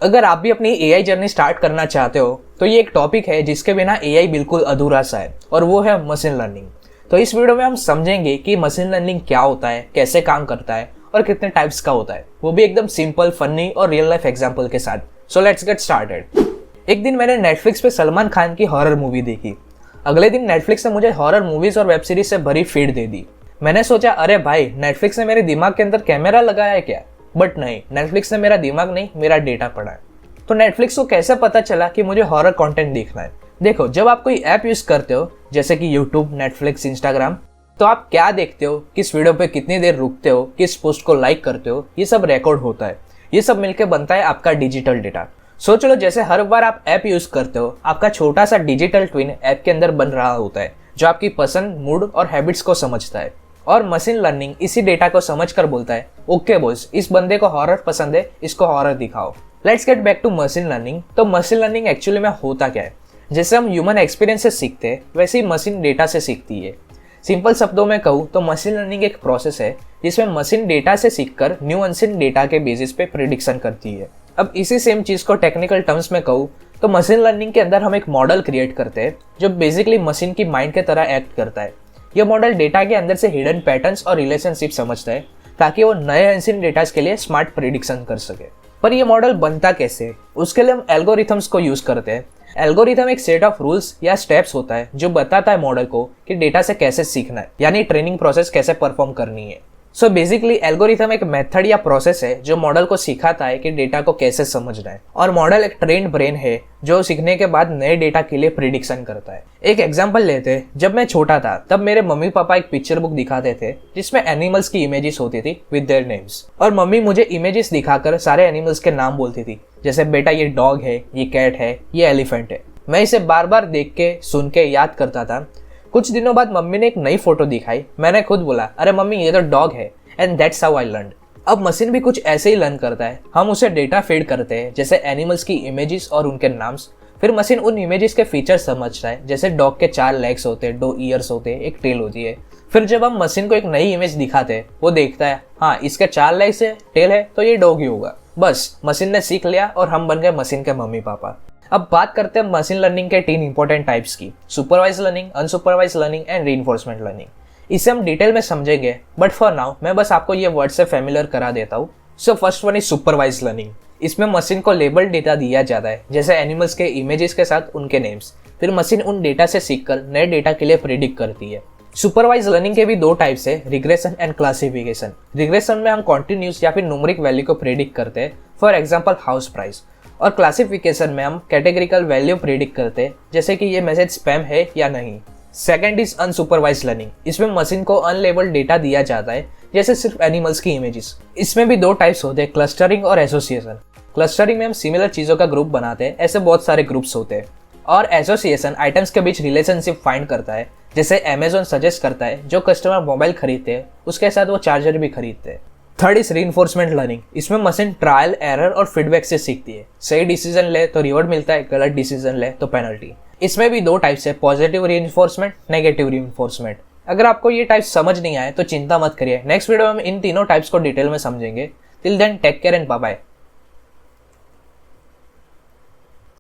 अगर आप भी अपनी एआई जर्नी स्टार्ट करना चाहते हो तो ये एक टॉपिक है जिसके बिना एआई बिल्कुल अधूरा सा है, और वो है मशीन लर्निंग। तो इस वीडियो में हम समझेंगे कि मशीन लर्निंग क्या होता है, कैसे काम करता है और कितने टाइप्स का होता है, वो भी एकदम सिंपल, फनी और रियल लाइफ एग्जाम्पल के साथ। So let's get started. एक दिन मैंने नेटफ्लिक्स पे सलमान खान की हॉरर मूवी देखी। अगले दिन नेटफ्लिक्स ने मुझे हॉरर मूवीज और वेब सीरीज से भरी फीड दे दी। मैंने सोचा, अरे भाई, नेटफ्लिक्स ने मेरे दिमाग के अंदर कैमरा लगाया है क्या? बट नहीं, नेटफ्लिक्स ने मेरा दिमाग नहीं, मेरा डेटा पढ़ा है। तो नेटफ्लिक्स को कैसे पता चला कि मुझे हॉरर कंटेंट देखना है? देखो, जब आप कोई ऐप यूज करते हो जैसे कि यूट्यूब, नेटफ्लिक्स, इंस्टाग्राम, तो आप क्या देखते हो, किस वीडियो पे कितनी देर रुकते हो, किस पोस्ट को लाइक करते हो, ये सब रिकॉर्ड होता है। ये सब मिलकर बनता है आपका डिजिटल डेटा। सोच लो, जैसे हर बार आप ऐप यूज करते हो, आपका छोटा सा डिजिटल ट्विन ऐप के अंदर बन रहा होता है, जो आपकी पसंद, मूड और हैबिट्स को समझता है। और मशीन लर्निंग इसी डेटा को समझकर बोलता है, ओके बॉस, इस बंदे को हॉरर पसंद है, इसको हॉरर दिखाओ। Let's get back to machine learning. तो मशीन लर्निंग एक्चुअली में होता क्या है? जैसे हम ह्यूमन एक्सपीरियंस से सीखते हैं, वैसे ही मशीन डेटा से सीखती है। सिंपल शब्दों में कहूँ तो मशीन लर्निंग एक प्रोसेस है जिसमें मशीन डेटा से सीखकर न्यू अनसीन डेटा के बेसिस पे प्रिडिक्शन करती है। अब इसी सेम चीज को टेक्निकल टर्म्स में कहूँ तो मशीन लर्निंग के अंदर हम एक मॉडल क्रिएट करते हैं जो बेसिकली मशीन की माइंड के तरह एक्ट करता है। यह मॉडल डेटा के अंदर से हिडन पैटर्न्स और रिलेशनशिप समझता है ताकि वो नए अनसीन डेटा के लिए स्मार्ट प्रिडिक्शन कर सके। पर यह मॉडल बनता कैसे? उसके लिए हम एल्गोरिथम्स को यूज करते हैं। एल्गोरिथम एक सेट ऑफ रूल्स या स्टेप्स होता है जो बताता है मॉडल को कि डेटा से कैसे सीखना है, यानी ट्रेनिंग प्रोसेस कैसे परफॉर्म करनी है। सो बेसिकली एल्गोरिथम एक मेथड या प्रोसेस है जो मॉडल को सिखाता है कि डेटा को कैसे समझना है। और मॉडल एक ट्रेन्ड ब्रेन है जो सीखने के बाद नए डेटा के लिए प्रिडिक्शन करता है। एक एग्जांपल लेते हैं। जब मैं छोटा था तब मेरे मम्मी पापा एक पिक्चर बुक दिखाते थे जिसमें एनिमल्स की इमेजेस होती थी विद देयर नेम्स, और मम्मी मुझे इमेजेस दिखाकर सारे एनिमल्स के नाम बोलती थी, जैसे बेटा ये डॉग है, ये कैट है, ये एलिफेंट है। मैं इसे बार बार देख के, सुन के याद करता था। कुछ दिनों बाद मम्मी ने एक नई फोटो दिखाई। मैंने खुद बोला, अरे मम्मी, ये तो डॉग है, and that's how I learn. अब मशीन भी कुछ ऐसे ही लर्न करता है। हम उसे डेटा फीड करते हैं, जैसे एनिमल्स की इमेजेस और उनके नाम्स। फिर मशीन उन इमेजेस के फीचर्स समझता है, जैसे डॉग के 4 लेग्स होते हैं, 2 ईयर्स होते हैं, एक टेल होती है। फिर जब हम मशीन को एक नई इमेज दिखाते हैं, वो देखता है, हाँ, इसके 4 लेग्स है, टेल है, तो ये डॉग ही होगा। बस मशीन ने सीख लिया और हम बन गए मशीन के मम्मी पापा। अब बात करते हैं मशीन लर्निंग के 3 इंपॉर्टेंट टाइप्स की: supervise learning, unsupervise learning and reinforcement learning. इसे हम डिटेल में समझेंगे, बट फॉर नाउ मैं बस आपको ये वर्ड से फेमिलियर करा देता हूँ। So first one is supervise learning. इसमें मशीन को लेबल डेटा दिया जाता है, जैसे एनिमल्स के इमेजेस के साथ उनके नेम्स। फिर मशीन उन डेटा से सीखकर नए डेटा के लिए प्रिडिक्ट करती है। सुपरवाइज लर्निंग के भी 2 टाइप्स है, रिग्रेशन एंड क्लासिफिकेशन। रिग्रेशन में हम कॉन्टिन्यूस या फिर न्यूमेरिक वैल्यू को प्रिडिक्ट करते हैं, फॉर एग्जाम्पल हाउस प्राइस। और क्लासिफिकेशन में हम कैटेगरिकल वैल्यू प्रिडिक्ट करते हैं, जैसे कि ये मैसेज स्पैम है या नहीं। Second is unsupervise learning. इसमें मशीन को अनलेबल्ड डेटा दिया जाता है, जैसे सिर्फ एनिमल्स की इमेजेस। इसमें भी 2 टाइप्स होते हैं, क्लस्टरिंग और एसोसिएशन। क्लस्टरिंग में हम सिमिलर चीजों का ग्रुप बनाते हैं, ऐसे बहुत सारे ग्रुप्स होते हैं। और एसोसिएशन आइटम्स के बीच रिलेशनशिप फाइंड करता है, जैसे अमेजोन सजेस्ट करता है जो कस्टमर मोबाइल खरीदते हैं उसके साथ वो चार्जर भी खरीदते हैं। Third is reinforcement learning. इसमें मशीन ट्रायल, एरर और फीडबैक से सीखती है। सही डिसीजन ले तो रिवॉर्ड मिलता है, गलत डिसीजन ले तो पेनल्टी। इसमें भी 2 टाइप्स है, पॉजिटिव रीइंफोर्समेंट, नेगेटिव रीइंफोर्समेंट। अगर आपको ये टाइप समझ नहीं आए तो चिंता मत करिए, नेक्स्ट वीडियो में हम इन तीनों टाइप्स को डिटेल में समझेंगे। Till then take care and bye bye.